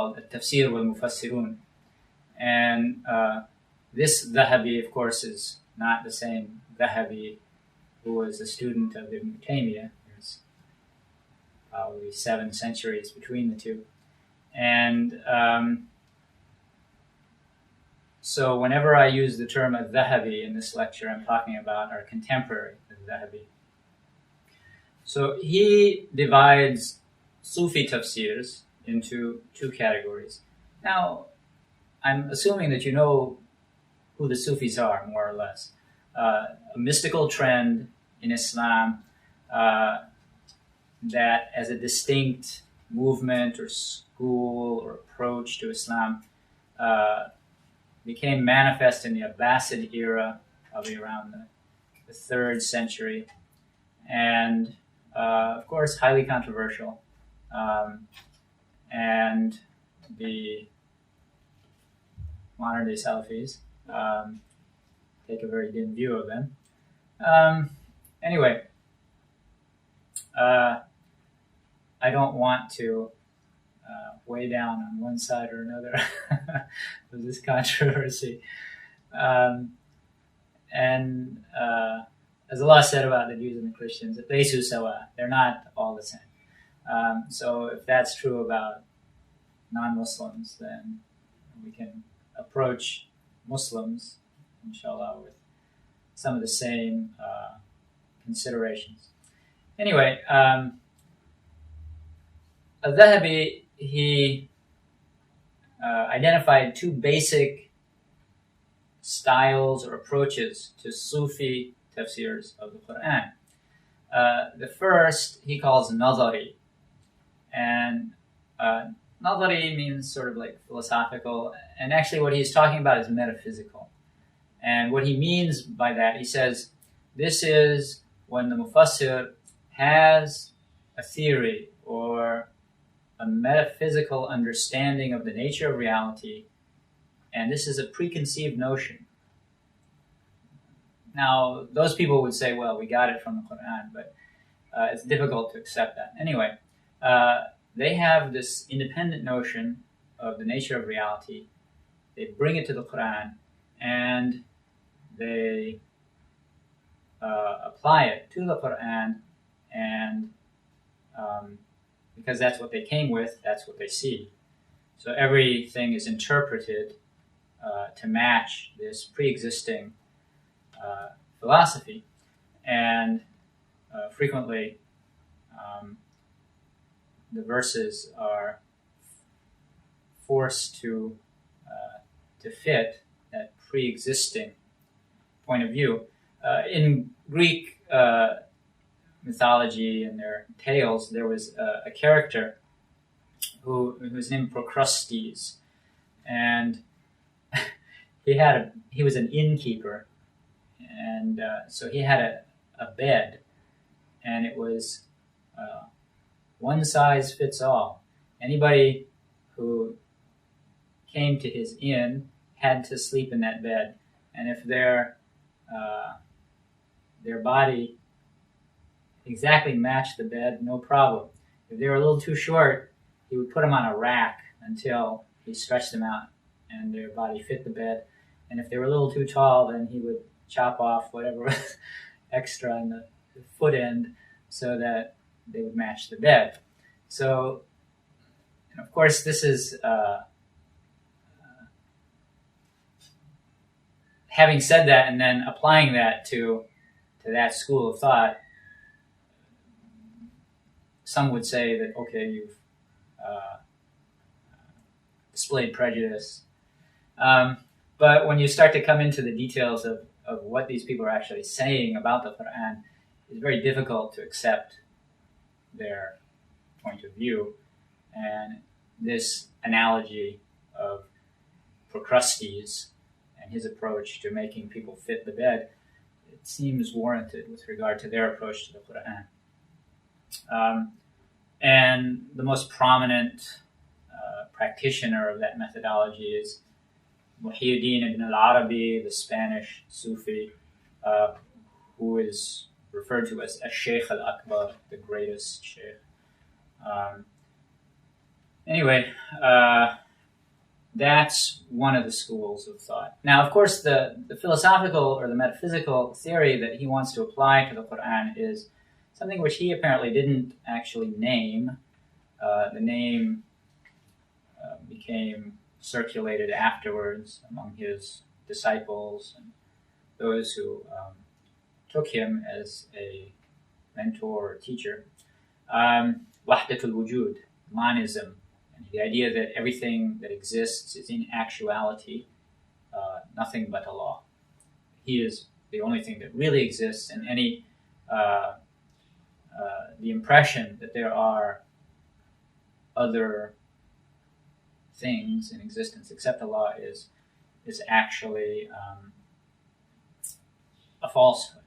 called al-Tafseer wal-Mufassirun. And this Dhahabi, of course, is not the same Dhahabi who was a student of Ibn Taymiyyah. There's probably 7 centuries between the two. And so whenever I use the term al-Dhahabi in this lecture, I'm talking about our contemporary al-Dhahabi. So he divides Soofee Tafseers into 2 categories. Now, I'm assuming that you know who the Sufis are, more or less. A mystical trend in Islam that as a distinct movement or school or approach to Islam became manifest in the Abbasid era, probably around the 3rd century, and of course highly controversial, and the modern day Salafis take a very dim view of them. Anyway, I don't want to weigh down on one side or another of this controversy. And as Allah said about the Jews and the Christians, laysu sawa, they're not all the same. So if that's true about non-Muslims, then we can approach Muslims, inshallah, with some of the same considerations. Anyway, al-Dhahabi, he identified 2 basic styles or approaches to Soofee tafsirs of the Qur'an. The first he calls nadari, and nadari means sort of like philosophical, and actually what he's talking about is metaphysical. And what he means by that, he says, this is when the mufassir has a theory or a metaphysical understanding of the nature of reality, and this is a preconceived notion. Now, those people would say, well, we got it from the Qur'an, but it's difficult to accept that. Anyway, they have this independent notion of the nature of reality. They bring it to the Qur'an, and they apply it to the Qur'an, and because that's what they came with, that's what they see. So everything is interpreted to match this pre-existing philosophy, and frequently the verses are forced to fit that pre-existing point of view. In Greek mythology and their tales, there was a character who was named Procrustes, and he was an innkeeper, and so he had a bed, and it was one size fits all. Anybody who came to his inn had to sleep in that bed, and if their body exactly matched the bed, no problem. If they were a little too short, he would put them on a rack until he stretched them out and their body fit the bed. And if they were a little too tall, then he would chop off whatever was extra on the foot end so that they would match the bed. So, and of course, this is having said that and then applying that to that school of thought. Some would say that, okay, you've displayed prejudice. But when you start to come into the details of what these people are actually saying about the Qur'an, it's very difficult to accept their point of view. And this analogy of Procrustes and his approach to making people fit the bed, it seems warranted with regard to their approach to the Qur'an. And the most prominent practitioner of that methodology is Muhiy ibn al-Arabee, the Spanish Sufi, who is referred to as Sheikh al-Akbar, the greatest Sheikh. Anyway, that's one of the schools of thought. Now, of course, the philosophical or the metaphysical theory that he wants to apply to the Qur'an is something which he apparently didn't actually name. The name became circulated afterwards among his disciples and those who took him as a mentor or teacher. Wahdatul Wujud, monism, and the idea that everything that exists is in actuality nothing but Allah. He is the only thing that really exists, and any the impression that there are other things in existence except Allah is actually a falsehood,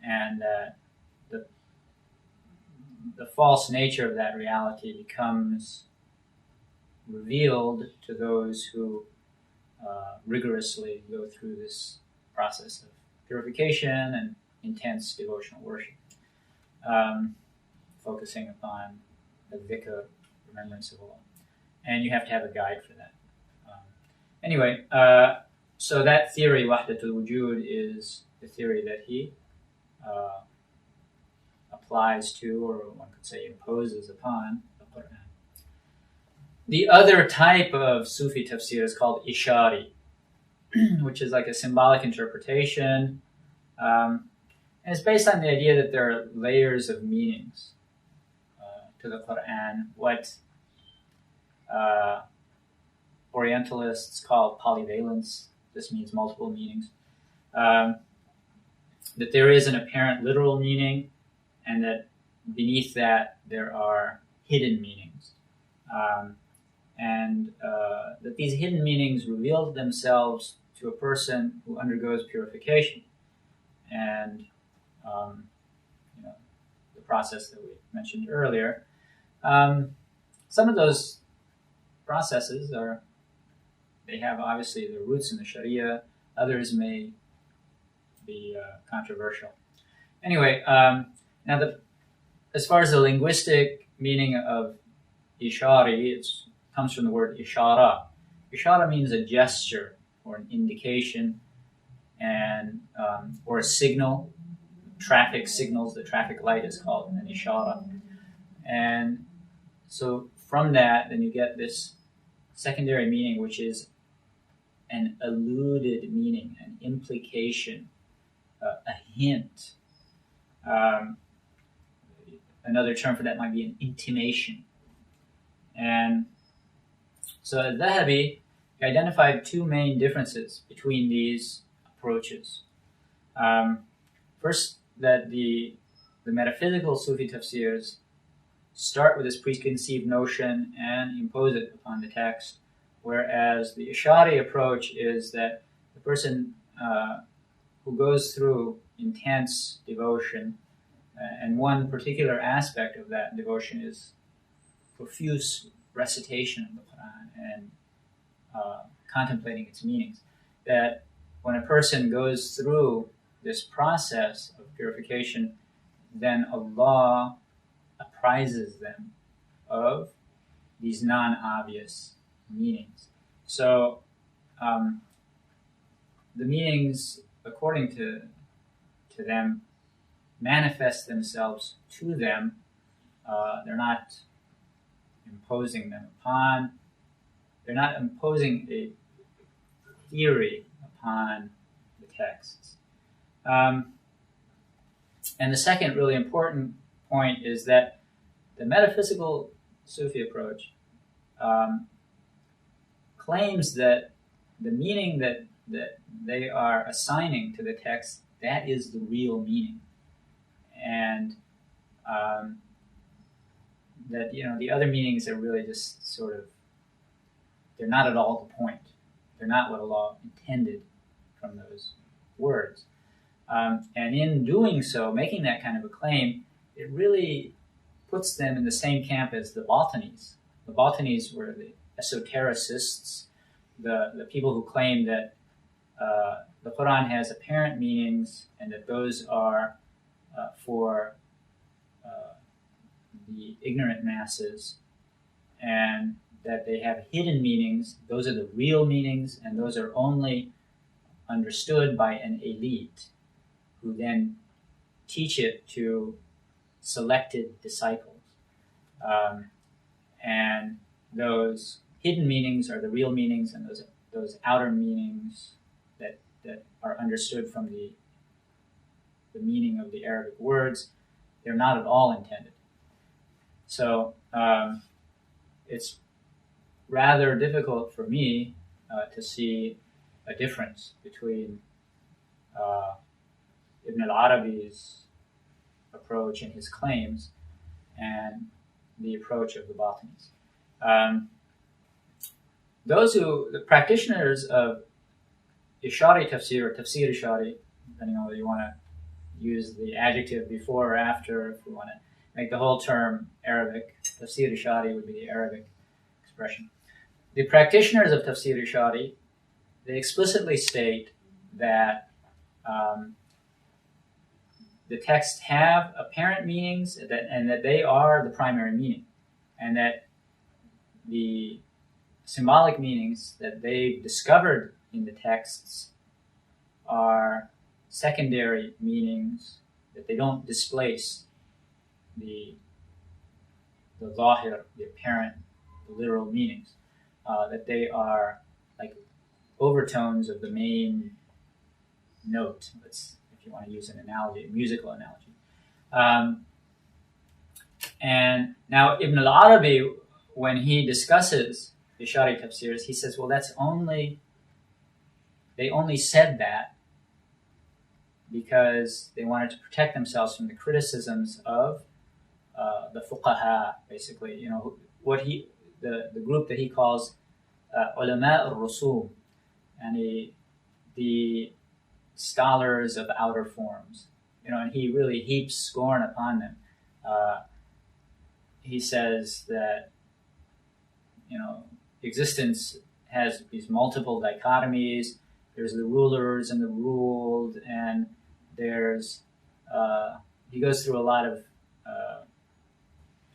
and the false nature of that reality becomes revealed to those who rigorously go through this process of purification and intense devotional worship, focusing upon the dhikr, remembrance of Allah. And you have to have a guide for that. Anyway, so that theory, Wahdatul Wujud, is the theory that he applies to, or one could say imposes upon, the Qur'an. The other type of Soofee Tafseer is called Ishaaree, which is like a symbolic interpretation. And it's based on the idea that there are layers of meanings to the Qur'an, what Orientalists call polyvalence. This means multiple meanings. That there is an apparent literal meaning, and that beneath that there are hidden meanings. And that these hidden meanings reveal themselves to a person who undergoes purification. And the process that we mentioned earlier. Some of those processes they have obviously their roots in the Sharia. Others may be controversial. Anyway, now as far as the linguistic meaning of Ishaaree, it comes from the word ishara. Ishara means a gesture or an indication, and or a signal. Traffic signals, the traffic light is called an ishara. And so from that, then you get this secondary meaning, which is an alluded meaning, an implication, a hint. Another term for that might be an intimation. And so al-Dhahabi identified two main differences between these approaches. First, that the metaphysical Soofee tafsirs start with this preconceived notion and impose it upon the text, whereas the Ishaaree approach is that the person who goes through intense devotion, and one particular aspect of that devotion is profuse recitation of the Qur'an and contemplating its meanings, that when a person goes through this process of purification, then Allah apprises them of these non-obvious meanings. So the meanings, according to them, manifest themselves to them. They're not imposing them upon. They're not imposing a theory upon the texts. And the second really important point is that the metaphysical Soofee approach claims that the meaning that they are assigning to the text, that is the real meaning. And that, the other meanings are really just sort of, they're not at all the point. They're not what Allah intended from those words. And in doing so, making that kind of a claim, it really puts them in the same camp as the Batanis. The Batanis were the esotericists, the people who claim that the Qur'an has apparent meanings and that those are for the ignorant masses, and that they have hidden meanings. Those are the real meanings, and those are only understood by an elite who then teach it to selected disciples. And those hidden meanings are the real meanings, and those outer meanings that are understood from the meaning of the Arabic words, they're not at all intended. So it's rather difficult for me to see a difference between Ibn al-Arabi's approach and his claims and the approach of the Batinis. The practitioners of Ishaaree Tafseer, or Tafseer Ishaaree, depending on whether you want to use the adjective before or after, if we want to make the whole term Arabic, Tafseer Ishaaree would be the Arabic expression. The practitioners of Tafseer Ishaaree, they explicitly state that the texts have apparent meanings and that they are the primary meaning, and that the symbolic meanings that they've discovered in the texts are secondary meanings, that they don't displace the zahir, the apparent, the literal meanings, that they are like overtones of the main note, if you want to use an analogy, a musical analogy. And now Ibn al-Arabi, when he discusses Ishaaree Tafseers, he says, well, they only said that because they wanted to protect themselves from the criticisms of the fuqaha, basically, the group that he calls ulama al-Rusum, and the scholars of outer forms, and he really heaps scorn upon them. He says that existence has these multiple dichotomies. There's the rulers and the ruled, and there's he goes through a lot of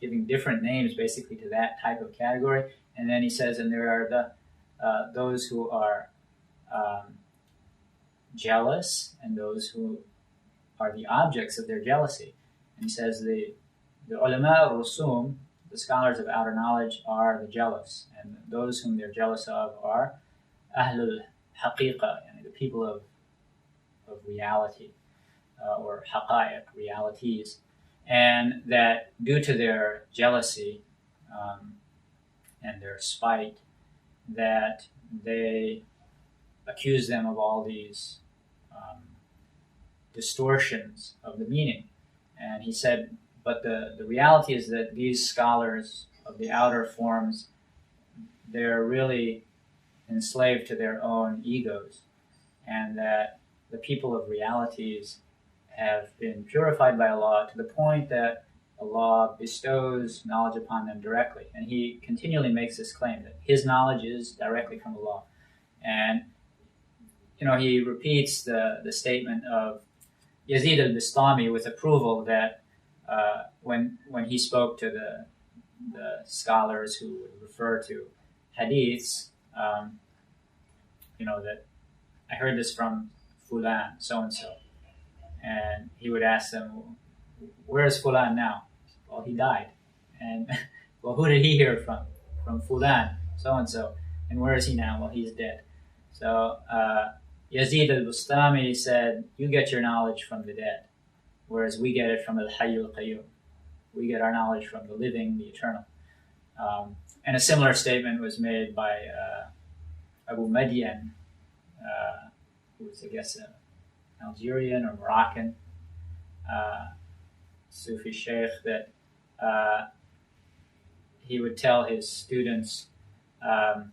giving different names basically to that type of category. And then he says, and there are those who are jealous and those who are the objects of their jealousy. And he says the ulama al-Rusum, the scholars of outer knowledge, are the jealous, and those whom they're jealous of are Ahlul Haqiqa, the people of reality, or Haqaa'iq, realities, and that due to their jealousy and their spite, that they accuse them of all these distortions of the meaning. And he said, but the reality is that these scholars of the outer forms, they're really enslaved to their own egos, and that the people of realities have been purified by Allah to the point that Allah bestows knowledge upon them directly. And he continually makes this claim that his knowledge is directly from Allah. And he repeats the statement of Yazid al-Bistami with approval that when he spoke to the scholars who would refer to hadiths, that I heard this from Fulan, so-and-so. And he would ask them, where is Fulan now? Well, he died. And, well, who did he hear from? From Fulan, so-and-so. And where is he now? Well, he's dead. So Yazid al-Bustami said, you get your knowledge from the dead, whereas we get it from al-Hayy al-Qayyum. We get our knowledge from the living, the eternal. And a similar statement was made by Abu Madian, who was, I guess, Algerian or Moroccan Sufi sheikh, that he would tell his students, "Da'na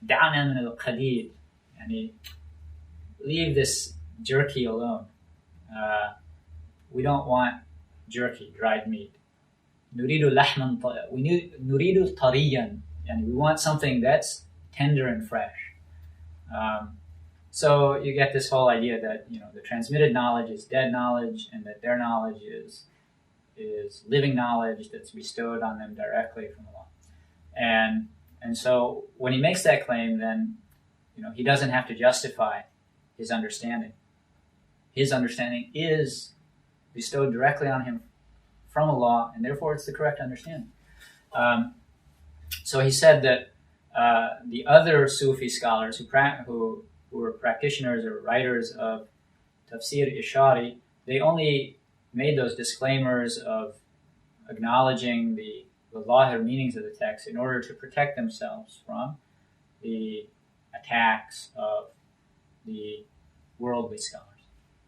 min al-qadid," and leave this jerky alone. We don't want jerky, dried meat. Nuridu lahman, nuridu tariyan, and we want something that's tender and fresh. So you get this whole idea that the transmitted knowledge is dead knowledge, and that their knowledge is living knowledge that's bestowed on them directly from Allah. And so when he makes that claim, then he doesn't have to justify his understanding. His understanding is bestowed directly on him from Allah, and therefore it's the correct understanding. So he said that the other Sufi scholars who were practitioners or writers of Tafseer Ishaaree, they only made those disclaimers of acknowledging the lahir meanings of the text in order to protect themselves from the attacks of the worldly scholars.